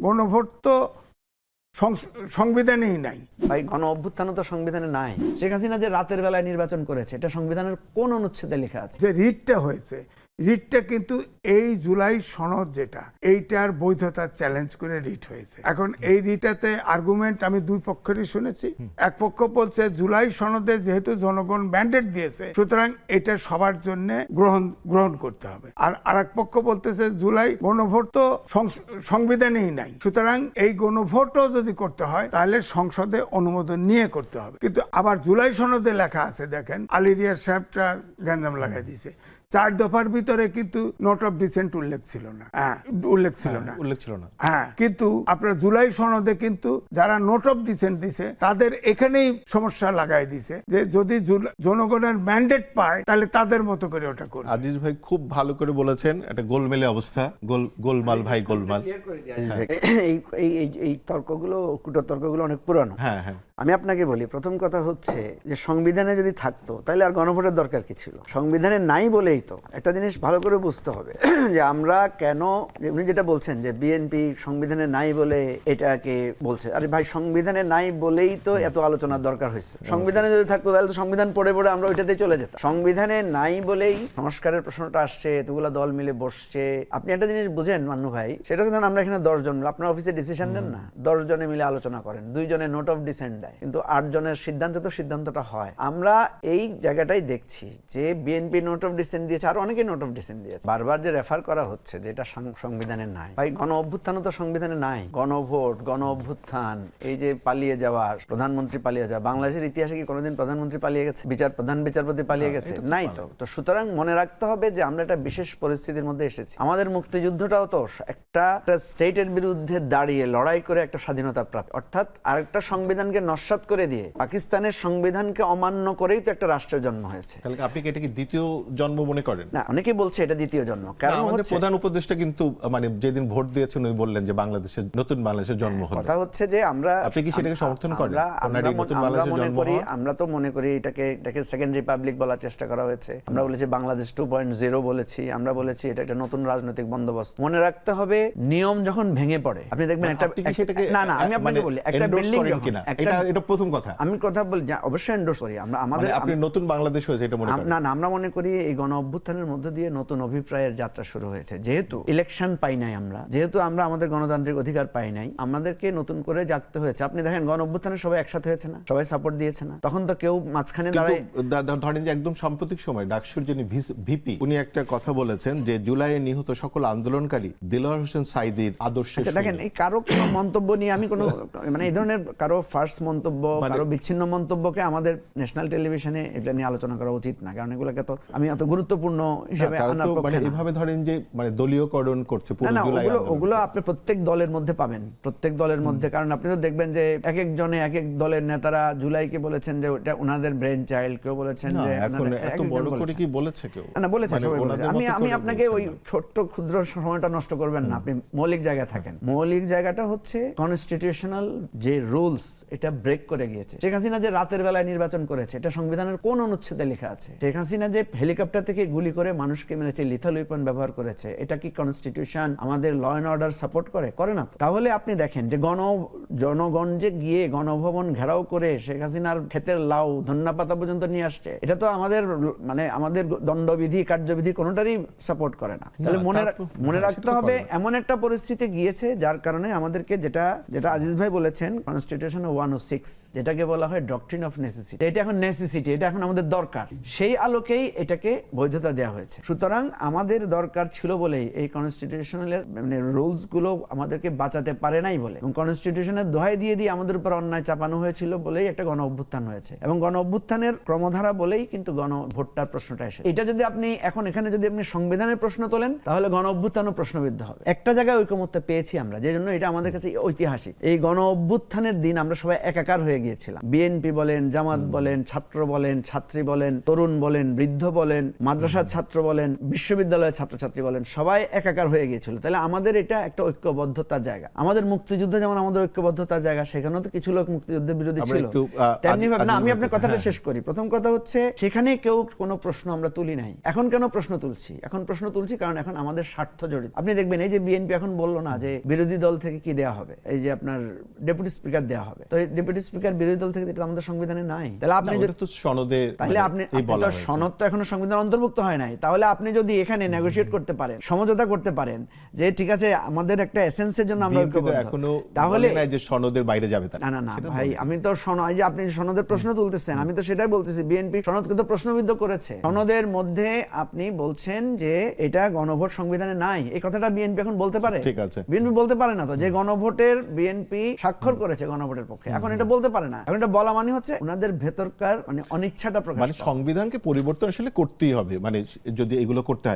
গণভোট তো সংবিধানেই নাই। ভাই, গণ অভ্যুত্থান তো সংবিধানে নাই। শেখ হাসিনা যে রাতের বেলায় নির্বাচন করেছে, এটা সংবিধানের কোন অনুচ্ছেদে লেখা আছে? যে রিটটা হয়েছে, রিটটা কিন্তু এই জুলাই সনদ যেটা, এইটার বৈধতা চ্যালেঞ্জ করে রিট হয়েছে। এখন এই রিটাতে আর্গুমেন্ট আমি দুই পক্ষেরই শুনেছি। এক পক্ষ বলছে জুলাই সনদে যেহেতু জনগণ ম্যান্ডেট দিয়েছে, সুতরাং এটা সবার জন্য গ্রহণ করতে হবে। আর আরেক পক্ষ বলতেছে জুলাই গণভোট তো সংবিধানেই নাই, সুতরাং এই গণভোটও যদি করতে হয় তাহলে সংসদে অনুমোদন নিয়ে করতে হবে। কিন্তু আবার জুলাই সনদে লেখা আছে, দেখেন আলিরিয়ার সাহেবটা গ্যাঞ্জাম লাগাই দিয়েছে, 4 দফার ভিতরে কিন্তু নোট অফ ডিসেন্ট উল্লেখ ছিল না। হ্যাঁ, কিন্তু আপনার জুলাই সনদে কিন্তু যারা নোট অফ ডিসেন্ট দিছে তাদের এখানেই সমস্যা লাগাই দিছে যে যদি জনগণের ম্যান্ডেট পায় তাহলে তাদের মতো করে ওটা করবে। আজিজ ভাই খুব ভালো করে বলেছেন, একটা গোলমেলে অবস্থা, গোলমাল ভাই, গোলমাল। এই তর্কগুলো, কুটতর্কগুলো অনেক পুরানো। হ্যাঁ হ্যাঁ, আমি আপনাকে বলি, প্রথম কথা হচ্ছে যে সংবিধানে যদি থাকতো তাহলে আর গণভোটের দরকার কি ছিল? সংবিধানে নাই বলেই তো একটা জিনিস ভালো করে বুঝতে হবে যে আমরা কেন, উনি যেটা বলছেন যে বিএনপি সংবিধানে নাই বলে এটাকে বলছে, আরে ভাই সংবিধানে নাই বলেই তো এত আলোচনার দরকার হয়েছে। সংবিধানে যদি থাকতো তাহলে তো সংবিধান পড়ে পড়ে আমরা ওইটাতেই চলে যেতাম। সংবিধানে নাই বলেই সংস্কারের প্রশ্নটা আসছে, এতগুলা দল মিলে বসছে। আপনি একটা জিনিস বুঝেন মান্নু ভাই, সেটা কিন্তু আমরা এখানে 10 জন, আপনার অফিসে ডিসিশন নেন না, 10 জনে মিলে আলোচনা করেন, 2 জনে নোট অফ ডিসেন্ট, কিন্তু 8 জনের সিদ্ধান্তে তো সিদ্ধান্তটা হয়। আমরা এই জায়গাটাই দেখছি যে বিএনপি নোট অফ ডিসেন্ট দিয়েছে, আর অনেকে নোট অফ ডিসেন্ট দিয়েছে। বারবার যে রেফার করা হচ্ছে যে এটা সংবিধানে নাই, ভাই গণ অভ্যুত্থানও তো সংবিধানে নাই। গণভোট, গণ অভ্যুত্থান, এই যে পালিয়ে যাওয়া, প্রধানমন্ত্রী পালিয়ে যাওয়া, বাংলাদেশের ইতিহাসে কি কোনোদিন প্রধানমন্ত্রী পালিয়ে গেছে? প্রধান বিচারপতি পালিয়ে গেছে? নাই তো। তো সুতরাং মনে রাখতে হবে যে আমরা একটা বিশেষ পরিস্থিতির মধ্যে এসেছি। আমাদের মুক্তিযুদ্ধটাও তো একটা স্টেটের বিরুদ্ধে দাঁড়িয়ে লড়াই করে একটা স্বাধীনতা প্রাপ্ত, অর্থাৎ আরেকটা সংবিধানকে নস্যাৎ করে দিয়ে পাকিস্তানের সংবিধানকে অমান্য করেই তো একটা রাষ্ট্রের জন্ম হয়েছে। তাহলে আপনি কি এটাকে দ্বিতীয় জন্ম মনে করেন? না, অনেকেই বলছে এটা দ্বিতীয় জন্ম। কারণ আমাদের হচ্ছে প্রধান উপদেষ্টা কিন্তু মানে যেদিন ভোট দিয়েছেন উনি বললেন যে বাংলাদেশের নতুন বাংলাদেশের জন্ম হলো। কথা হচ্ছে যে আমরা, আপনি কি সেটাকে সমর্থন করেন? আমরা তো মনে করি এটাকে সেকেন্ড রিপাবলিক বলার চেষ্টা করা হয়েছে। আমরা বলেছি বাংলাদেশ 2.0 বলেছি, আমরা বলেছি এটা একটা নতুন রাজনৈতিক বন্দোবস্ত। মনে রাখতে হবে নিয়ম যখন ভেঙে পড়ে, আপনি দেখবেন একটা, না না আমি আপনাকে বলি, একটা বিল্ডিং এটা প্রথম কথা, আমি কথা বলি অবশ্যই এন্ডোর্স করি আমরা। আমাদের আপনি নতুন বাংলাদেশ হয়েছে এটা মনে করেন? না না, আমরা মনে করি এই গণ অভ্যুত্থানের মধ্য দিয়ে নতুন অভিপ্রায়ের যাত্রা শুরু হয়েছে। যেহেতু ইলেকশন পাই নাই আমরা, যেহেতু আমরা আমাদের গণতান্ত্রিক অধিকার পাই নাই, আমাদেরকে নতুন করে জাগতে হয়েছে। আপনি দেখেন গণ অভ্যুত্থানে সবাই একসাথে হয়েছে না, সবাই সাপোর্ট দিয়েছে না, তখন তো কেউ মাঝখানে দাঁড়ায়। ধরেন যে একদম সাম্প্রতিক সময় ডাকসুর যিনি ভিপি, উনি একটা কথা বলেছেন যে জুলাইয়ে নিহত সকল আন্দোলনকারী দেলোয়ার হোসেন সাইদির আদর্শ। দেখেন, এই কারো কোনো মন্তব্য নিয়ে আমি কোনো মানে এই ধরনের কারো ফার্স্ট মন্তব্য, কারো বিচ্ছিন্ন মন্তব্যকে আমাদের ন্যাশনাল টেলিভিশনে এটা নিয়ে আলোচনা করা উচিত না, কারণ এগুলোকে তো আমি অত গুরুত্বপূর্ণ হিসেবে আনার পক্ষে না। এইভাবে ধরেন যে মানে দলীয়করণ করছে পুরো জুলাই আন্দোলন। ওগুলো আপনি প্রত্যেক দলের মধ্যে পাবেন, প্রত্যেক দলের মধ্যে। কারণ আপনি তো দেখবেন যে এক এক জনে এক এক দলের নেতারা জুলাইকে বলেছেন যে ওটা ওনাদের ব্রেন চাইল্ড, কেউ বলেছেন যে এত বড় করে কি বলেছে কেউ? না, বলেছে সবাই বলেছে। আমি আপনাকে ওই ছোট্ট ক্ষুদ্র সময়টা নষ্ট করবেন না, আপনি মৌলিক জায়গায় থাকেন। মৌলিক জায়গাটা হচ্ছে কনস্টিটিউশনাল যে রুলস, এটা ব্রেক করে গিয়েছে। শেখ হাসিনা যে রাতের বেলায় নির্বাচন করেছে, এটা সংবিধানের কোন অনুচ্ছেদে লেখা আছে? শেখ হাসিনা যে হেলিকপ্টার থেকে গুলি করে মানুষকে মেরেছে, লিথাল ওয়েপন ব্যবহার করেছে, এটা কি কনস্টিটিউশন আমাদের ল এন্ড অর্ডার সাপোর্ট করে? করে না। তাহলে আপনি দেখেন যে জনগণ যে গিয়ে গণভবন ঘেরাও করে শেখ হাসিনার ক্ষেতের লাউ ধন্যা পাতা পর্যন্ত নিয়ে আসছে, এটা তো আমাদের মানে আমাদের দণ্ডবিধি কার্যবিধি কোনোটারই সাপোর্ট করে না। তাহলে মনে রাখতে হবে এমন একটা পরিস্থিতি গিয়েছে যার কারণে আমাদেরকে যেটা আজিজ ভাই বলেছেন কনস্টিটিউশন 106, যেটাকে বলা হয় ডক্ট্রিন অফ নেসেসিটি, এটা এখন নেসেসিটি, এটা এখন আমাদের দরকার, সেই আলোকেই এটাকে বৈধতা দেওয়া হয়েছে। সুতরাং আমাদের দরকার ছিল বলেই এই কনস্টিটিউশনালের মানে রুলস গুলো আমাদেরকে বাঁচাতে পারে নাই বলে, এবং কনস্টিটিউশনের দোহাই দিয়ে আমাদের উপর অন্যায় চাপানো হয়েছিল বলেই একটা গণ অভ্যুত্থান হয়েছে, এবং গণ অভ্যুত্থানের ক্রমধারা বলেই কিন্তু গণভোটটার প্রশ্নটা এসে। এটা যদি আপনি এখন এখানে যদি আপনি সংবিধানের প্রশ্ন তোলেন তাহলে গণ অভ্যুত্থানও প্রশ্নবিদ্ধ হবে। একটা জায়গায় ঐকমত্য পেয়েছি আমরা, যে জন্য এটা আমাদের কাছে ঐতিহাসিক। এই গণ অভ্যুত্থানের দিন আমরা সবাই এক একাকার হয়ে গিয়েছিলাম। বিএনপি বলেন, জামাত বলেন, ছাত্র বলেন, ছাত্রী বলেন, তরুণ বলেন, বৃদ্ধ বলেন, মাদ্রাসার ছাত্র বলেন, বিশ্ববিদ্যালয়ের ছাত্রছাত্রী বলেন, সবাই একাকার হয়ে গিয়েছিল। তাহলে আমাদের এটা একটা ঐক্যবদ্ধতার জায়গা। আমাদের মুক্তিযুদ্ধ যেমন আমাদের ঐক্যবদ্ধতার জায়গা, সেখানেও তো কিছু লোক মুক্তিযুদ্ধের বিরোধী আমরা ছিল। একটু, তেমনি ভাবে না, আমি আগে আপনার কথাটা শেষ করি। প্রথম কথা হচ্ছে সেখানে কেউ কোনো প্রশ্ন আমরা তুলি নাই। এখন কেন প্রশ্ন তুলছি? এখন প্রশ্ন তুলছি কারণ এখন আমাদের স্বার্থ জড়িত। আপনি দেখবেন এই যে বিএনপি এখন বললো না যে বিরোধী দল থেকে কি দেওয়া হবে, এই যে আপনার ডেপুটি স্পিকার দেওয়া হবে, তো এই ডেপুটি স্পিকার বিরোধী দল থেকে, এটা আমাদের সংবিধানে নাই। তাহলে আপনি না, ওটা তো সনদে, তাহলে আপনি তো সনদ তো এখনো সংবিধান অন্তর্ভুক্ত হয় নাই। তাহলে আপনি যদি এখানে নেগোশিয়েট করতে পারেন, সমঝোতা করতে পারেন যে ঠিক আছে আমাদের একটা এসেন্সের জন্য আমরা ঐক্যবদ্ধ, এখনো তাহলে বলে নাই যে সনদের বাইরে যাবে তারা। না ভাই, আমি তো এই যে আপনি সনদের প্রশ্ন তুলতেছেন, আমি তো সেটাই বলতেছি। বিএনপি সনদকে তো প্রশ্নবিদ্ধ করেছে। সনদের মধ্যে আপনি বলছেন যে এটা গণভোট সংবিধানে নাই, এই কথাটা বিএনপি এখন বলতে পারে? ঠিক আছে, বিএনপি বলতে পারে না তো যে গণভোটের বিএনপি স্বাক্ষর করেছে গণভোটের পক্ষে, এখন এটা বলতে পারে না। এখন এটা বলা মানে হচ্ছে ওনাদের ভেতরকার মানে অনিচ্ছাটা প্রকাশ মানে পাওয়া। সংবিধানকে পরিবর্তন আসলে করতেই হবে, মানে যদি এগুলো করতে হয়।